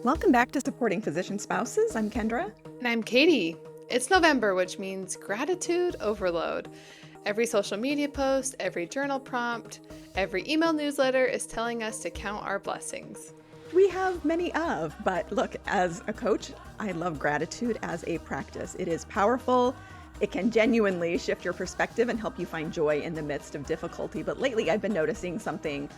Welcome back to Supporting Physician Spouses. I'm Kendra. And I'm Katie. It's November, which means gratitude overload. Every social media post, every journal prompt, every email newsletter is telling us to count our blessings. We have many of, but look, as a coach, I love gratitude as a practice. It is powerful. It can genuinely shift your perspective and help you find joy in the midst of difficulty. But lately, I've been noticing something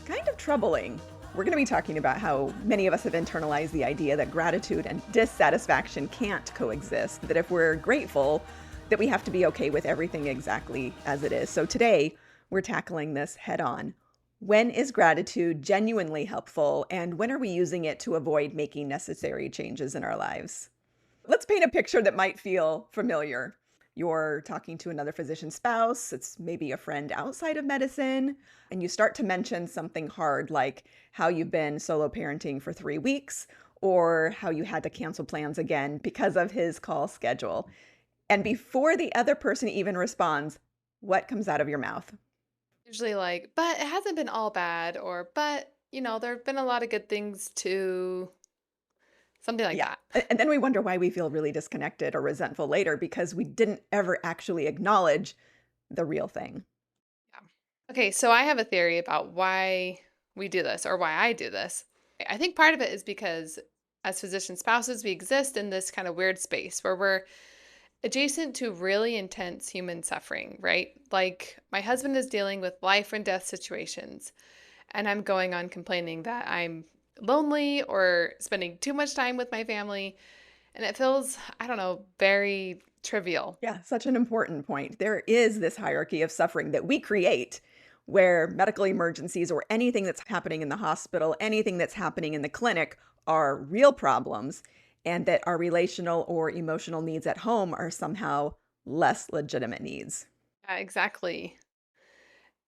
kind of troubling. We're going to be talking about how many of us have internalized the idea that gratitude and dissatisfaction can't coexist, that if we're grateful, that we have to be okay with everything exactly as it is. So today, we're tackling this head on. When is gratitude genuinely helpful, and when are we using it to avoid making necessary changes in our lives? Let's paint a picture that might feel familiar. You're talking to another physician spouse, it's maybe a friend outside of medicine, and you start to mention something hard like how you've been solo parenting for 3 weeks or how you had to cancel plans again because of his call schedule. And before the other person even responds, what comes out of your mouth? Usually but it hasn't been all bad, or, there have been a lot of good things too. Something like Yeah. that. And then we wonder why we feel really disconnected or resentful later because we didn't ever actually acknowledge the real thing. Yeah. Okay, so I have a theory about why we do this, or why I do this. I think part of it is because as physician spouses, we exist in this kind of weird space where we're adjacent to really intense human suffering, right? Like my husband is dealing with life and death situations, and I'm going on complaining that I'm lonely or spending too much time with my family. And it feels, I don't know, very trivial. Yeah, such an important point. There is this hierarchy of suffering that we create where medical emergencies or anything that's happening in the hospital, anything that's happening in the clinic are real problems, and that our relational or emotional needs at home are somehow less legitimate needs. Yeah, exactly.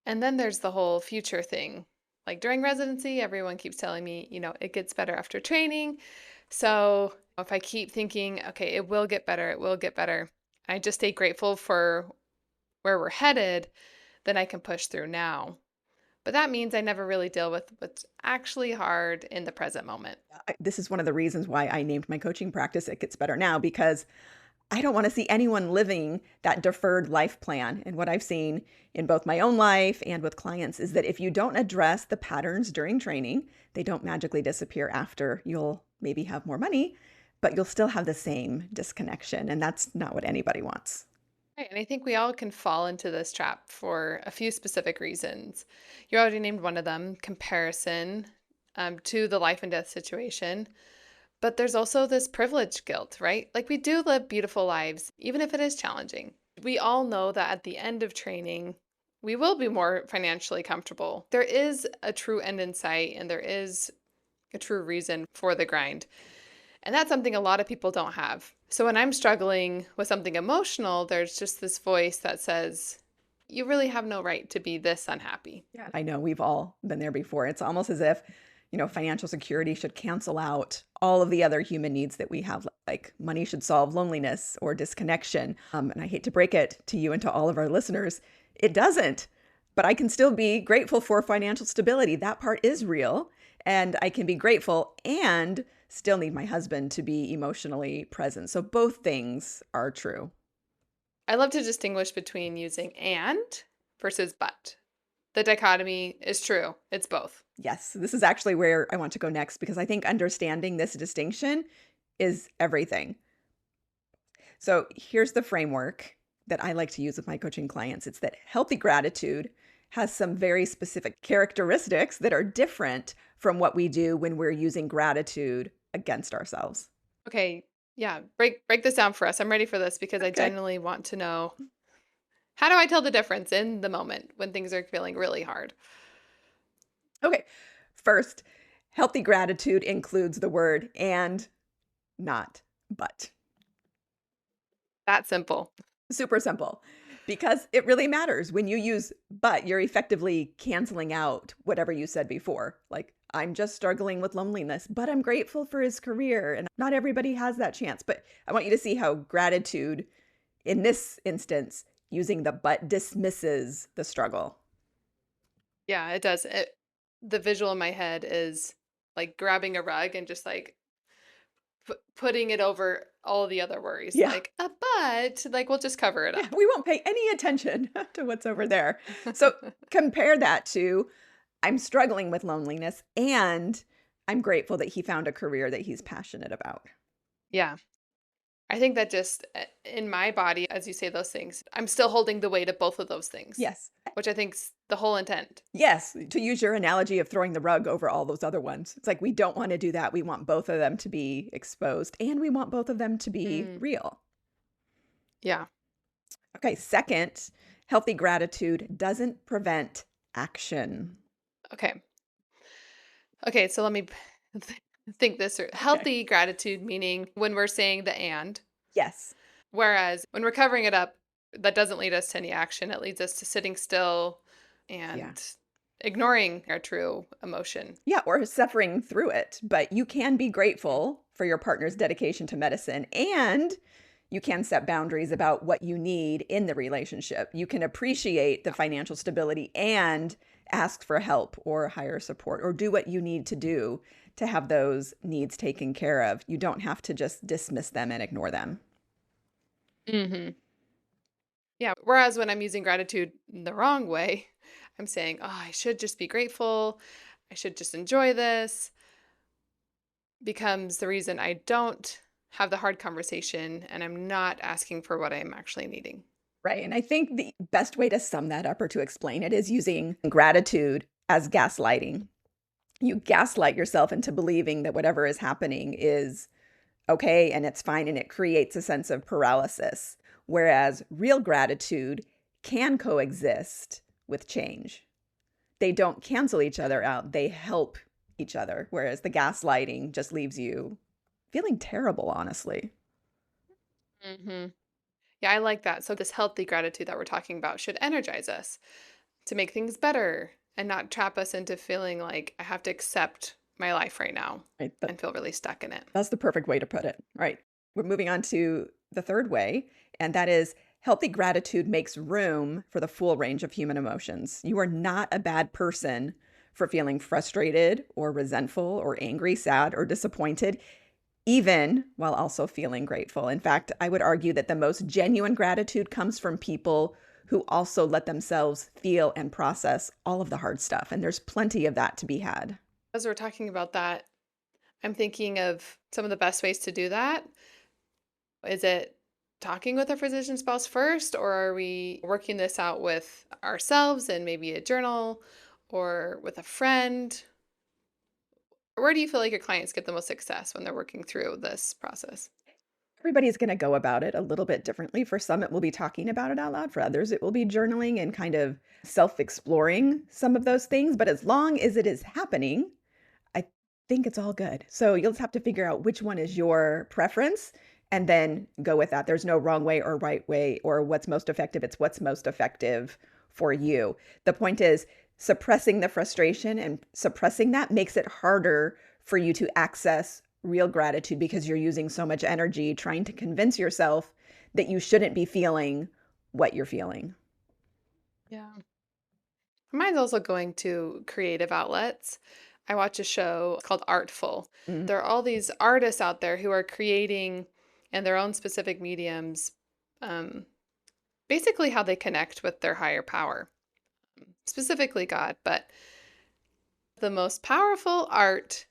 And then there's the whole future thing. Like during residency, everyone keeps telling me, it gets better after training. So if I keep thinking, okay, it will get better, it will get better, I just stay grateful for where we're headed, then I can push through now. But that means I never really deal with what's actually hard in the present moment. This is one of the reasons why I named my coaching practice It Gets Better Now, because I don't want to see anyone living that deferred life plan. And what I've seen in both my own life and with clients is that if you don't address the patterns during training, they don't magically disappear after. You'll maybe have more money, but you'll still have the same disconnection. And that's not what anybody wants. Right, and I think we all can fall into this trap for a few specific reasons. You already named one of them, comparison to the life and death situation. But there's also this privilege guilt, right? Like we do live beautiful lives, even if it is challenging. We all know that at the end of training, we will be more financially comfortable. There is a true end in sight, and there is a true reason for the grind. And that's something a lot of people don't have. So when I'm struggling with something emotional, there's just this voice that says, you really have no right to be this unhappy. Yeah, I know we've all been there before. It's almost as if, financial security should cancel out all of the other human needs that we have, like money should solve loneliness or disconnection. And I hate to break it to you and to all of our listeners, it doesn't. But I can still be grateful for financial stability. That part is real. And I can be grateful and still need my husband to be emotionally present. So both things are true. I love to distinguish between using and versus but. The dichotomy is true. It's both. Yes, this is actually where I want to go next because I think understanding this distinction is everything. So here's the framework that I like to use with my coaching clients. It's that healthy gratitude has some very specific characteristics that are different from what we do when we're using gratitude against ourselves. Okay, yeah, break this down for us. I'm ready for this because I Okay. genuinely want to know, how do I tell the difference in the moment when things are feeling really hard? Okay. First, healthy gratitude includes the word and, not but. That simple. Super simple. Because it really matters. When you use but, you're effectively canceling out whatever you said before. Like, I'm just struggling with loneliness, but I'm grateful for his career. And not everybody has that chance. But I want you to see how gratitude, in this instance, using the but dismisses the struggle. Yeah, it does. The visual in my head is like grabbing a rug and just like putting it over all the other worries, Yeah. like, but like we'll just cover it Yeah, up. we won't pay any attention to what's over there. So compare that to I'm struggling with loneliness and I'm grateful that he found a career that he's passionate about. Yeah. I think that just in my body, as you say those things, I'm still holding the weight of both of those things, Yes. which I think's the whole intent. Yes, to use your analogy of throwing the rug over all those other ones. It's like we don't want to do that. We want both of them to be exposed and we want both of them to be Mm, real. yeah. Okay, second, healthy gratitude doesn't prevent action. Okay. Okay. So let me think this through. Okay. Healthy gratitude, meaning when we're saying the and, Yes. whereas when we're covering it up, that doesn't lead us to any action. It leads us to sitting still Yeah. and ignoring our true emotion. Yeah, or suffering through it. But you can be grateful for your partner's dedication to medicine and you can set boundaries about what you need in the relationship. You can appreciate the financial stability and ask for help or hire support or do what you need to do to have those needs taken care of. You don't have to just dismiss them and ignore them. Hmm. Yeah. Whereas when I'm using gratitude the wrong way, I'm saying, oh, I should just be grateful. I should just enjoy this, becomes the reason I don't have the hard conversation and I'm not asking for what I'm actually needing. Right. And I think the best way to sum that up or to explain it is using gratitude as gaslighting. You gaslight yourself into believing that whatever is happening is okay and it's fine and it creates a sense of paralysis. Whereas real gratitude can coexist with change. They don't cancel each other out, they help each other. Whereas the gaslighting just leaves you feeling terrible, honestly. Hmm. Yeah, I like that. So, this healthy gratitude that we're talking about should energize us to make things better and not trap us into feeling like I have to accept my life right now Right? and feel really stuck in it. That's the perfect way to put it. Right. We're moving on to the third way, and that is healthy gratitude makes room for the full range of human emotions. You are not a bad person for feeling frustrated or resentful or angry, sad, or disappointed, even while also feeling grateful. In fact, I would argue that the most genuine gratitude comes from people who also let themselves feel and process all of the hard stuff. And there's plenty of that to be had. As we're talking about that, I'm thinking of some of the best ways to do that. Is it talking with our physician spouse first, or are we working this out with ourselves and maybe a journal or with a friend? Where do you feel like your clients get the most success when they're working through this process? Everybody's going to go about it a little bit differently. For some, it will be talking about it out loud. For others, it will be journaling and kind of self exploring some of those things. But as long as it is happening, I think it's all good. So you'll just have to figure out which one is your preference and then go with that. There's no wrong way or right way or what's most effective. It's what's most effective for you. The point is, suppressing the frustration and suppressing that makes it harder for you to access real gratitude because you're using so much energy trying to convince yourself that you shouldn't be feeling what you're feeling. Yeah. Mine's also going to creative outlets. I watch a show called Artful. Mm. There are all these artists out there who are creating in their own specific mediums, um, basically how they connect with their higher power, specifically God. But the most powerful art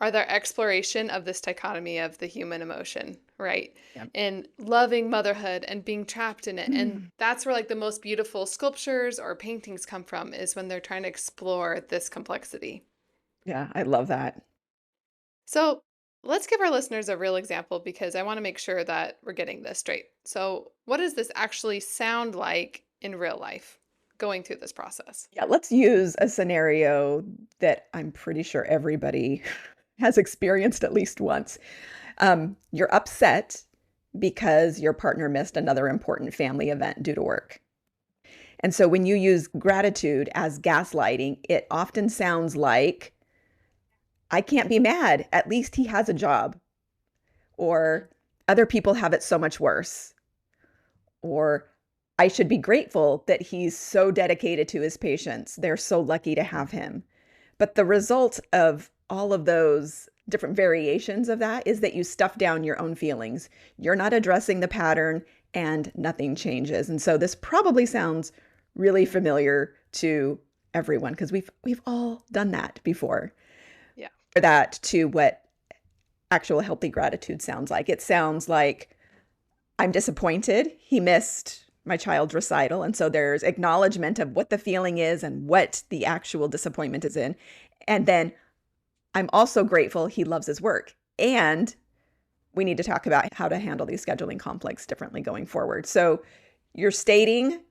are their exploration of this dichotomy of the human emotion, right? Yep. And loving motherhood and being trapped in it. And Mm. that's where like the most beautiful sculptures or paintings come from, is when they're trying to explore this complexity. Yeah, I love that. So let's give our listeners a real example because I want to make sure that we're getting this straight. So, what does this actually sound like in real life going through this process? Yeah, let's use a scenario that I'm pretty sure everybody has experienced at least once. You're upset because your partner missed another important family event due to work. And so when you use gratitude as gaslighting, it often sounds like, I can't be mad. At least he has a job. Or other people have it so much worse. Or I should be grateful that he's so dedicated to his patients. They're so lucky to have him. But the result of all of those different variations of that is that you stuff down your own feelings. You're not addressing the pattern and nothing changes. And so this probably sounds really familiar to everyone because we've all done that before. Yeah. That to what actual healthy gratitude sounds like. It sounds like I'm disappointed he missed my child's recital. And so there's acknowledgement of what the feeling is and what the actual disappointment is in. And then I'm also grateful he loves his work. And we need to talk about how to handle these scheduling conflicts differently going forward. So you're stating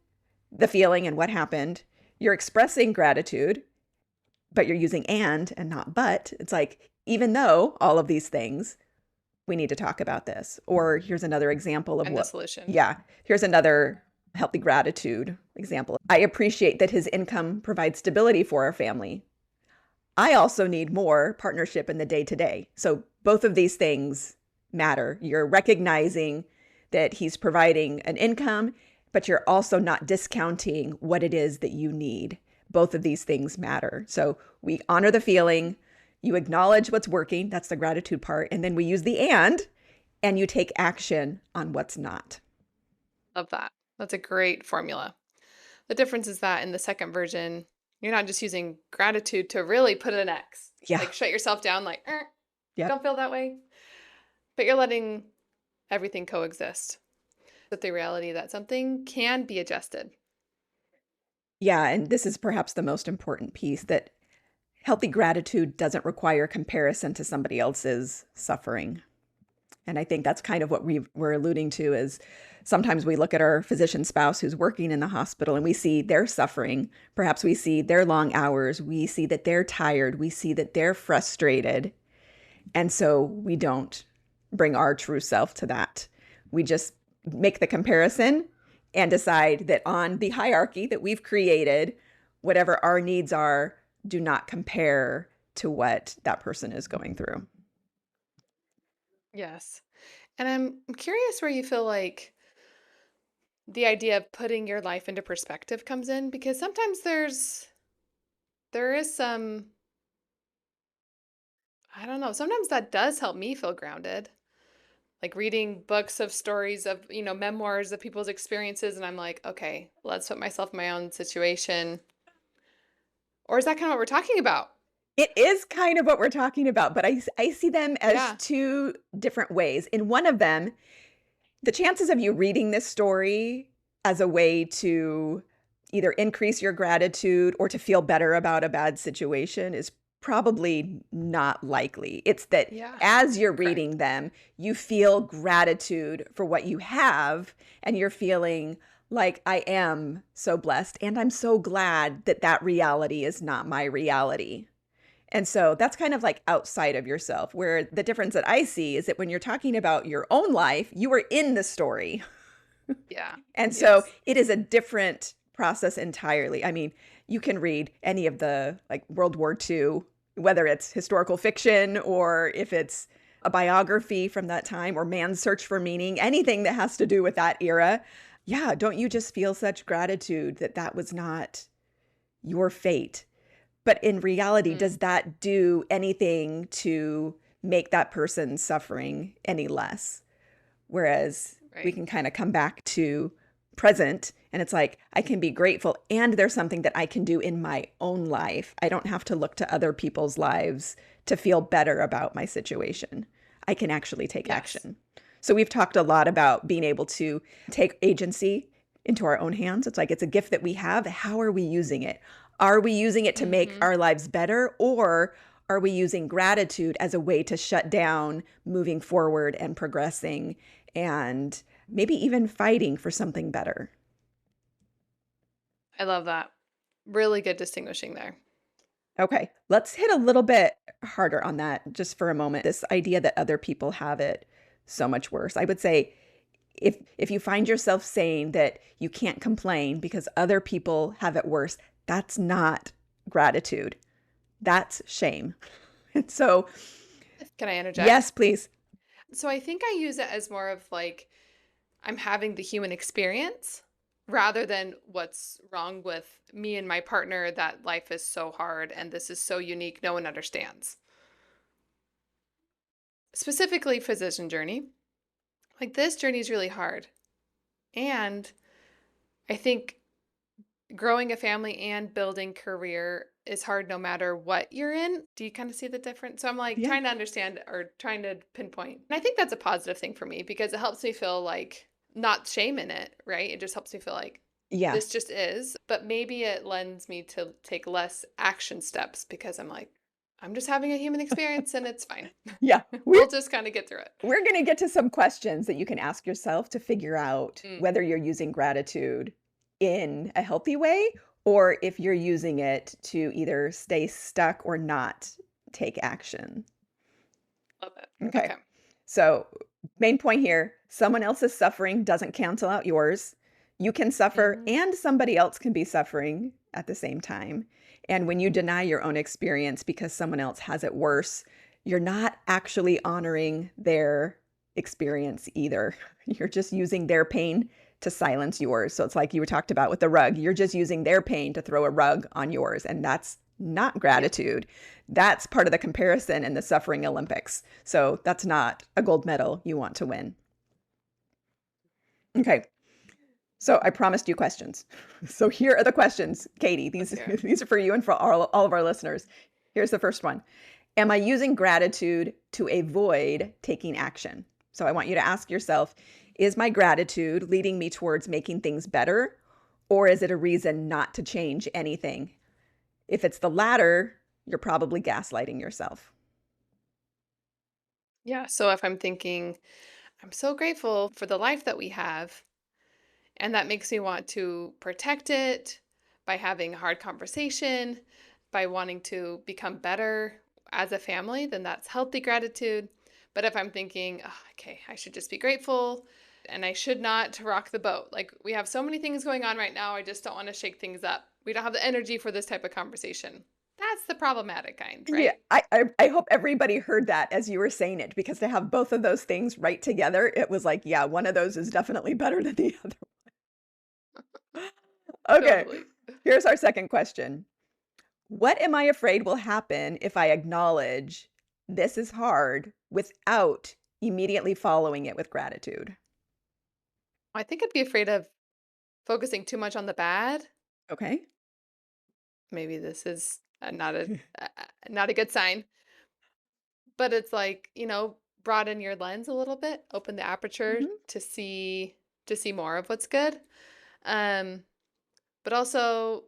the feeling and what happened. You're expressing gratitude, but you're using and not but. It's like, even though all of these things, we need to talk about this. Or here's another example of And the solution. Yeah. Here's another healthy gratitude example. I appreciate that his income provides stability for our family. I also need more partnership in the day-to-day. So both of these things matter. You're recognizing that he's providing an income, but you're also not discounting what it is that you need. Both of these things matter. So we honor the feeling, you acknowledge what's working, that's the gratitude part, and then we use the and you take action on what's not. Love that. That's a great formula. The difference is that in the second version, you're not just using gratitude to really put an X. Yeah. Like shut yourself down, like, Yep. don't feel that way. But you're letting everything coexist with the reality that something can be adjusted. Yeah, and this is perhaps the most important piece, that healthy gratitude doesn't require comparison to somebody else's suffering. And I think that's kind of what we're alluding to is sometimes we look at our physician spouse who's working in the hospital and we see their suffering. Perhaps we see their long hours. We see that they're tired. We see that they're frustrated. And so we don't bring our true self to that. We just make the comparison and decide that on the hierarchy that we've created, whatever our needs are, do not compare to what that person is going through. Yes. And I'm curious where you feel like the idea of putting your life into perspective comes in, because sometimes there is some, I don't know, sometimes that does help me feel grounded. Like reading books of stories of, memoirs of people's experiences, and I'm like, okay, let's put myself in my own situation. Or is that kind of what we're talking about? It is kind of what we're talking about, but I see them as two different ways. In one of them, the chances of you reading this story as a way to either increase your gratitude or to feel better about a bad situation is probably not likely. It's that as you're reading them, you feel gratitude for what you have, and you're feeling like, I am so blessed, and I'm so glad that that reality is not my reality. And so that's kind of like outside of yourself, where the difference that I see is that when you're talking about your own life, you are in the story. Yeah. And so it is a different process entirely. I mean, you can read any of the like World War II, whether it's historical fiction or if it's a biography from that time or Man's Search for Meaning, anything that has to do with that era. Yeah, don't you just feel such gratitude that that was not your fate? But in reality, does that do anything to make that person's suffering any less? Whereas we can kind of come back to present, and it's like, I can be grateful, and there's something that I can do in my own life. I don't have to look to other people's lives to feel better about my situation. I can actually take action. So we've talked a lot about being able to take agency into our own hands. It's like, it's a gift that we have. How are we using it? Are we using it to make our lives better, or are we using gratitude as a way to shut down moving forward and progressing and maybe even fighting for something better? I love that. Really good distinguishing there. Okay, let's hit a little bit harder on that just for a moment. This idea that other people have it so much worse. I would say if you find yourself saying that you can't complain because other people have it worse, that's not gratitude. That's shame. And so, can I interject? Yes, please. So I think I use it as more of like, I'm having the human experience rather than what's wrong with me and my partner, that life is so hard and this is so unique, no one understands. specifically physician journey, like this journey is really hard. And I think growing a family and building career is hard no matter what you're in. Do you kind of see the difference? So I'm like Yeah. trying to understand or trying to pinpoint. And I think that's a positive thing for me because it helps me feel like not shame in it, right? It just helps me feel like Yeah. this just is. But maybe it lends me to take less action steps because I'm like, I'm just having a human experience and it's fine. Yeah. We'll just kind of get through it. We're going to get to some questions that you can ask yourself to figure out Mm, whether you're using gratitude in a healthy way or if you're using it to either stay stuck or not take action. love it. Okay. Okay. So, main point here, someone else's suffering doesn't cancel out yours. You can suffer Hmm. and somebody else can be suffering at the same time. And when you deny your own experience because someone else has it worse, you're not actually honoring their experience either. You're just using their pain to silence yours. So it's like you were talked about with the rug. You're just using their pain to throw a rug on yours. And that's not Yeah. gratitude. That's part of the comparison in the suffering Olympics. So that's not a gold medal you want to win. Okay. So I promised you questions. So here are the questions, Katie. Let's These hear it. these are for you and for all of our listeners. Here's the first one. Am I using gratitude to avoid taking action? So I want you to ask yourself, is my gratitude leading me towards making things better, or is it a reason not to change anything? If it's the latter, you're probably gaslighting yourself. Yeah. So if I'm thinking, I'm so grateful for the life that we have, and that makes me want to protect it by having a hard conversation, by wanting to become better as a family, then that's healthy gratitude. But if I'm thinking, oh, okay, I should just be grateful and I should not rock the boat. Like we have so many things going on right now. I just don't want to shake things up. We don't have the energy for this type of conversation. That's the problematic kind, Yeah, right? I hope everybody heard that as you were saying it, because to have both of those things right together, it was like, yeah, one of those is definitely better than the other. Okay, Totally. here's our second question. What am I afraid will happen if I acknowledge this is hard without immediately following it with gratitude? I think I'd be afraid of focusing too much on the bad. Okay. Maybe this is not a good sign, but it's like, broaden your lens a little bit, open the aperture Mhm. to see more of what's good. Um, but also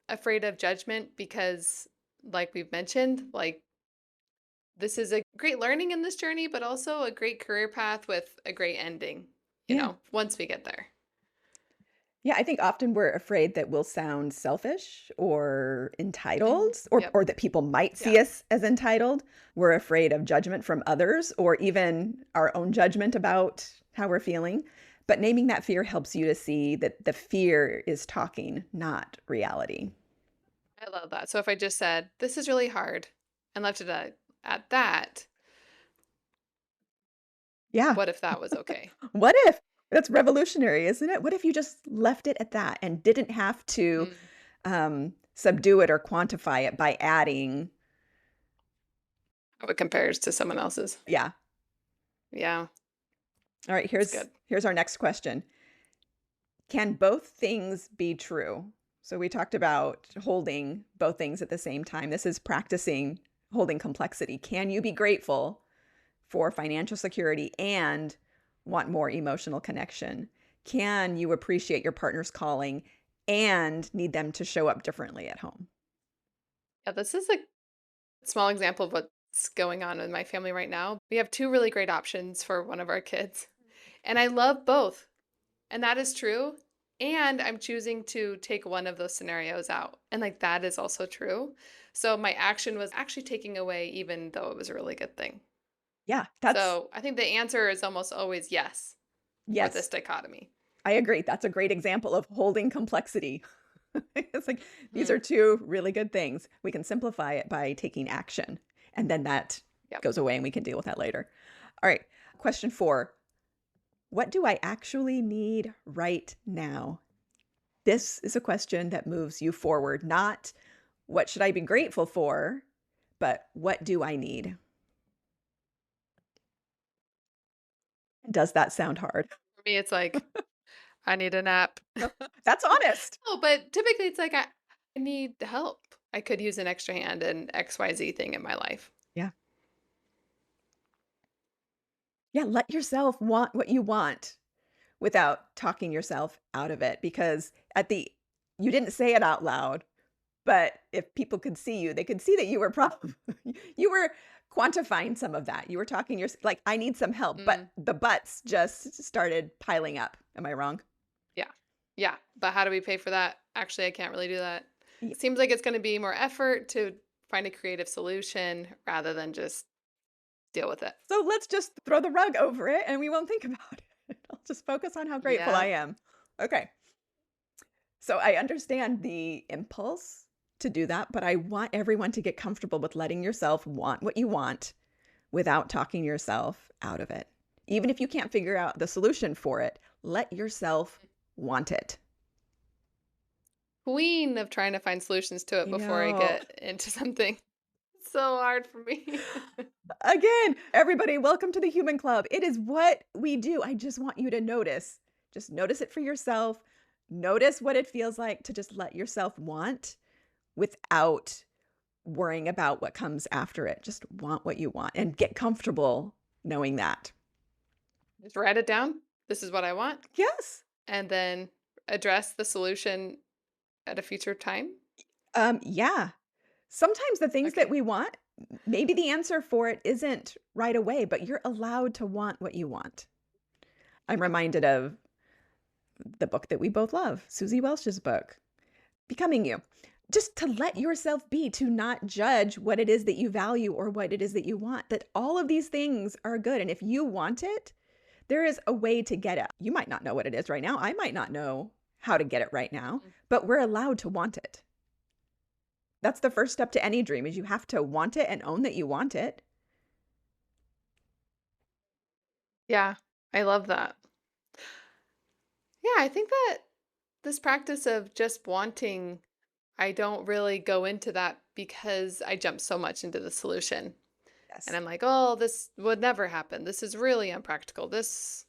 afraid of judgment because like we've mentioned, like this is a great learning in this journey, but also a great career path with a great ending, Yeah. once we get there. Yeah, I think often we're afraid that we'll sound selfish or Hmm. entitled Yep. or that people might Yeah. see us as entitled. We're afraid of judgment from others or even our own judgment about how we're feeling. But naming that fear helps you to see that the fear is talking, not reality. I love that. So if I just said, this is really hard and left it at that, Yeah. what if that was okay? What if? That's revolutionary, isn't it? What if you just left it at that and didn't have to Mm. subdue it or quantify it by adding, How it compares to someone else's. yeah. Yeah, All right, it's good. here's our next question. Can both things be true? So we talked about holding both things at the same time. This is practicing holding complexity. Can you be grateful for financial security and want more emotional connection? Can you appreciate your partner's calling and need them to show up differently at home? Yeah, this is a small example of what's going on in my family right now. We have two really great options for one of our kids, and I love both. And that is true. And I'm choosing to take one of those scenarios out. And like that is also true. So my action was actually taking away, even though it was a really good thing. Yeah, that's So I think the answer is almost always yes for this yes, dichotomy. I agree. That's a great example of holding complexity. It's like these Hmm. are two really good things. We can simplify it by taking action, and then that Yep. goes away and we can deal with that later. All right. Question 4. What do I actually need right now? This is a question that moves you forward, not what should I be grateful for, but what do I need? Does that sound hard? For me, it's like, I need a nap. That's honest. Oh, but typically it's like I need help. I could use an extra hand in XYZ thing in my life. Yeah. Yeah, let yourself want what you want without talking yourself out of it because you didn't say it out loud, but if people could see you, they could see that you were probably you were quantifying some of that. You were talking like, "I need some help," but Mm, the buts just started piling up. Am I wrong? yeah. Yeah. But how do we pay for that? Actually, I can't really do that. Ye It seems like it's going to be more effort to find a creative solution rather than just deal with it. So let's just throw the rug over it and we won't think about it. I'll just focus on how grateful I Yeah. am. Okay. So I understand the impulse to do that, but I want everyone to get comfortable with letting yourself want what you want without talking yourself out of it. Even if you can't figure out the solution for it, let yourself want it. Queen of trying to find solutions to it I before I know. get into something. It's so hard for me. Again, everybody, welcome to the human club. It is what we do. I just want you to notice. Just notice it for yourself. Notice what it feels like to just let yourself want without worrying about what comes after it. Just want what you want and get comfortable knowing that. Just write it down. This is what I want. Yes. And then address the solution at a future time. Yeah. Sometimes the things that Okay. we want, maybe the answer for it isn't right away, but you're allowed to want what you want. I'm Okay. reminded of the book that we both love, Suzy Welch's book, Becoming You. Just to let yourself be, to not judge what it is that you value or what it is that you want, that all of these things are good. And if you want it, there is a way to get it. You might not know what it is right now. I might not know how to get it right now, Mm. but we're allowed to want it. That's the first step to any dream is you have to want it and own that you want it. Yeah, I love that. Yeah, I think that this practice of just wanting, I don't really go into that because I jump so much into the solution. And Yes. I'm like, oh, this would never happen. This is really unpractical. This,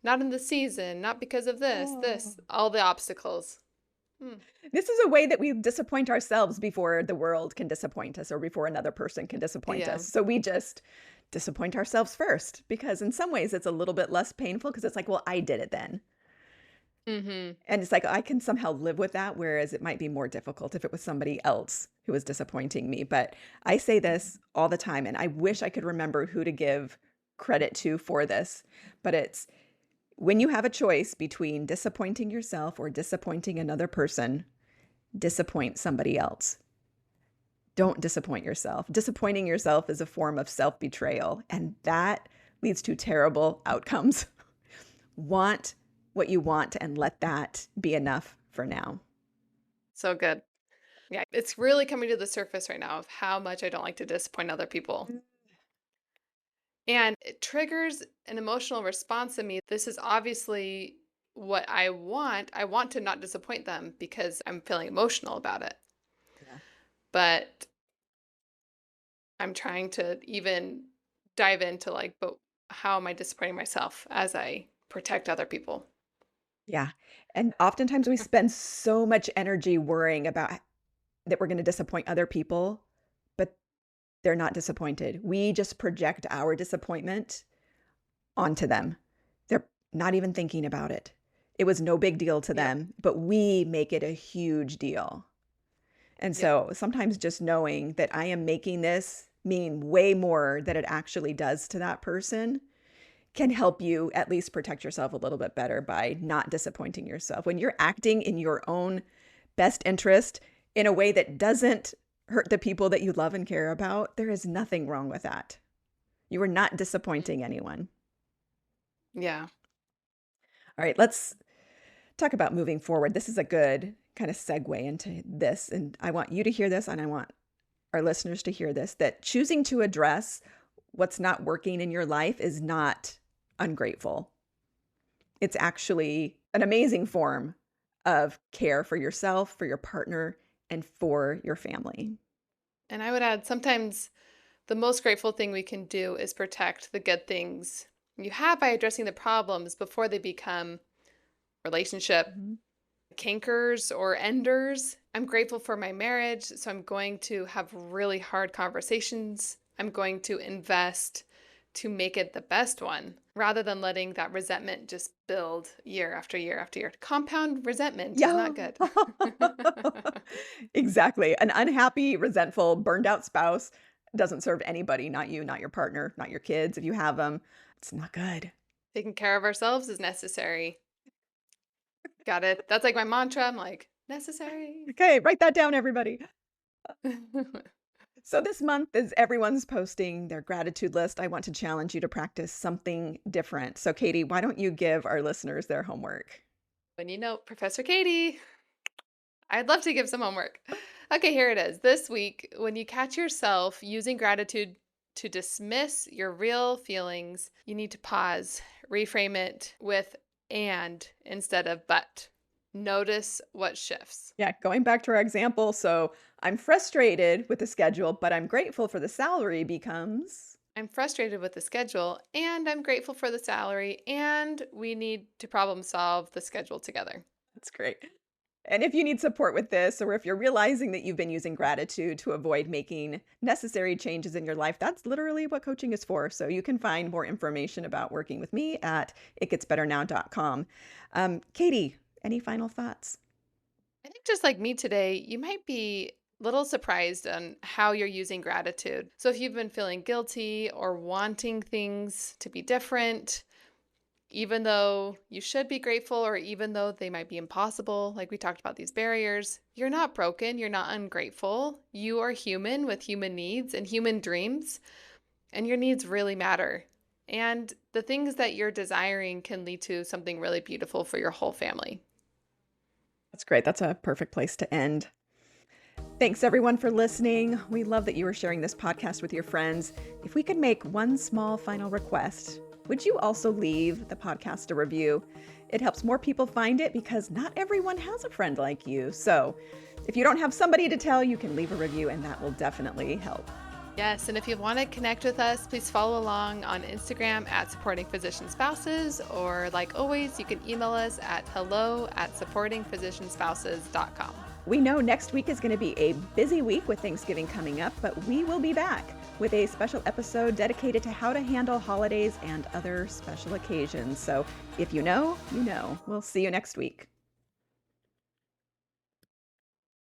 not in the season, not because of Oh. all the obstacles. Hmm. This is a way that we disappoint ourselves before the world can disappoint us or before another person can disappoint Yeah. us. So we just disappoint ourselves first because in some ways it's a little bit less painful because it's like, well, I did it then. Mm-hmm. And it's like I can somehow live with that, whereas it might be more difficult if it was somebody else who was disappointing me. But I say this all the time, and I wish I could remember who to give credit to for this. But it's when you have a choice between disappointing yourself or disappointing another person, disappoint somebody else. Don't disappoint yourself. Disappointing yourself is a form of self betrayal, and that leads to terrible outcomes. Want what you want and let that be enough for now. So good. Yeah, it's really coming to the surface right now of how much I don't like to disappoint other people. And it triggers an emotional response in me. This is obviously what I want. I want to not disappoint them because I'm feeling emotional about it. Yeah. But I'm trying to even dive into like, but how am I disappointing myself as I protect other people? Yeah. And oftentimes we spend so much energy worrying about that we're going to disappoint other people, but they're not disappointed. We just project our disappointment onto them. They're not even thinking about it. It was no big deal to Yep. them, but we make it a huge deal. And Yep. so sometimes just knowing that I am making this mean way more than it actually does to that person can help you at least protect yourself a little bit better by not disappointing yourself. When you're acting in your own best interest in a way that doesn't hurt the people that you love and care about, there is nothing wrong with that. You are not disappointing anyone. Yeah. All right, let's talk about moving forward. This is a good kind of segue into this. And I want you to hear this, and I want our listeners to hear this, that choosing to address what's not working in your life is not ungrateful. It's actually an amazing form of care for yourself, for your partner, and for your family. And I would add sometimes the most grateful thing we can do is protect the good things You have by addressing the problems before they become relationship Mhm. cankers or enders. I'm grateful for my marriage, so I'm going to have really hard conversations. I'm going to invest to make it the best one rather than letting that resentment just build year after year after year. Compound resentment is Yeah. not good. Exactly. An unhappy, resentful, burned out spouse doesn't serve anybody, not you, not your partner, not your kids if you have them. It's not good. Taking care of ourselves is necessary. Got it. That's like my mantra. I'm like, necessary. Okay, write that down, everybody. So this month, as everyone's posting their gratitude list, I want to challenge you to practice something different. So, Katie, why don't you give our listeners their homework? When you know Professor Katie, I'd love to give some homework. Okay, here it is. This week, when you catch yourself using gratitude to dismiss your real feelings, you need to pause, reframe it with and instead of but. Notice what shifts. Yeah, going back to our example. So, I'm frustrated with the schedule, but I'm grateful for the salary becomes. I'm frustrated with the schedule and I'm grateful for the salary, and we need to problem solve the schedule together. That's great. And if you need support with this, or if you're realizing that you've been using gratitude to avoid making necessary changes in your life, that's literally what coaching is for. So you can find more information about working with me at itgetsbetternow.com. Katie, any final thoughts? I think just like me today, you might be a little surprised on how you're using gratitude. So if you've been feeling guilty or wanting things to be different, even though you should be grateful or even though they might be impossible, like we talked about these barriers, you're not broken, you're not ungrateful. You are human with human needs and human dreams, and your needs really matter. And the things that you're desiring can lead to something really beautiful for your whole family. That's great. That's a perfect place to end. Thanks everyone for listening. We love that you are sharing this podcast with your friends. If we could make one small final request, would you also leave the podcast a review? It helps more people find it because not everyone has a friend like you. So if you don't have somebody to tell, you can leave a review and that will definitely help. Yes, and if you want to connect with us, please follow along on Instagram at Supporting Physician Spouses, or like always, you can email us at hello@supportingphysicianspouses.com. We know next week is going to be a busy week with Thanksgiving coming up, but we will be back with a special episode dedicated to how to handle holidays and other special occasions. So if you know, you know. We'll see you next week.